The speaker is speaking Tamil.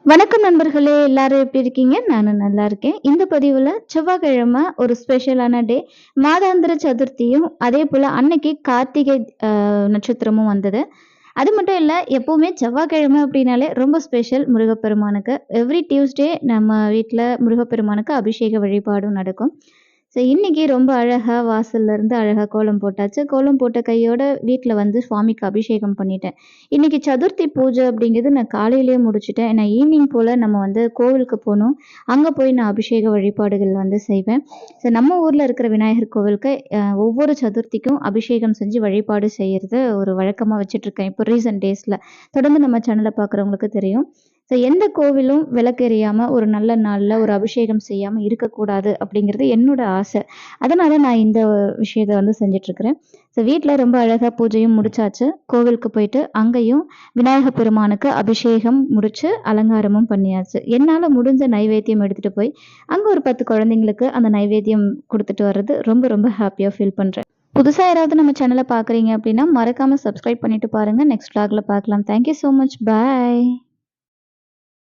வணக்கம் நண்பர்களே! எல்லாரும் எப்படி இருக்கீங்க? நானும் நல்லா இருக்கேன். இந்த பதிவுல செவ்வாய்க்கிழமை ஒரு ஸ்பெஷலான டே. மாதாந்திர சதுர்த்தியும், அதேபோல அன்னைக்கு கார்த்திகை நட்சத்திரமும் வந்தது. அது மட்டும் இல்ல, எப்பவுமே செவ்வாய்க்கிழமை அப்படின்னாலே ரொம்ப ஸ்பெஷல் முருகப்பெருமானுக்கு. எவ்ரி டியூஸ்டே நம்ம வீட்ல முருகப்பெருமானுக்கு அபிஷேக வழிபாடும் நடக்கும். ஸோ இன்னைக்கு ரொம்ப அழகா வாசல்ல இருந்து அழகா கோலம் போட்டாச்சு. கோலம் போட்ட கையோட வீட்ல வந்து சுவாமிக்கு அபிஷேகம் பண்ணிட்டேன். இன்னைக்கு சதுர்த்தி பூஜை அப்படிங்கிறது நான் காலையிலேயே முடிச்சுட்டேன். ஏன்னா ஈவினிங் போல நம்ம வந்து கோவிலுக்கு போணும். அங்க போய் நான் அபிஷேக வழிபாடுகள் வந்து செய்வேன். ஸோ நம்ம ஊர்ல இருக்கிற விநாயகர் கோவிலுக்கு ஒவ்வொரு சதுர்த்திக்கும் அபிஷேகம் செஞ்சு வழிபாடு செய்யறது ஒரு வழக்கமா வச்சுட்டுருக்கேன். இப்போ ரீசென்ட் டேஸ்ல. தொடர்ந்து நம்ம சேனல பார்க்குறவங்களுக்கு தெரியும். ஸோ எந்த கோவிலும் விளக்கு ஒரு நல்ல நாள்ல ஒரு அபிஷேகம் செய்யாம இருக்கக்கூடாது அப்படிங்கிறது என்னோட ஆசை. அதனால நான் இந்த விஷயத்த வந்து செஞ்சுட்ருக்கிறேன். ஸோ வீட்ல ரொம்ப அழகா பூஜையும் முடிச்சாச்சு. கோவிலுக்கு போயிட்டு அங்கேயும் விநாயகர் பெருமானுக்கு அபிஷேகம் முடிச்சு அலங்காரமும் பண்ணியாச்சு. என்னால முடிஞ்ச நைவேத்தியம் எடுத்துட்டு போய் அங்க ஒரு 10 குழந்தைங்களுக்கு அந்த நைவேத்தியம் குடுத்துட்டு வர்றது ரொம்ப ரொம்ப ஹாப்பியா ஃபீல் பண்றேன். புதுசா யாராவது நம்ம சேனல பார்க்குறீங்க அப்படின்னா, மறக்காம சப்ஸ்கிரைப் பண்ணிட்டு பாருங்க. நெக்ஸ்ட் விளாக்ல பார்க்கலாம். Thank you so much. Bye.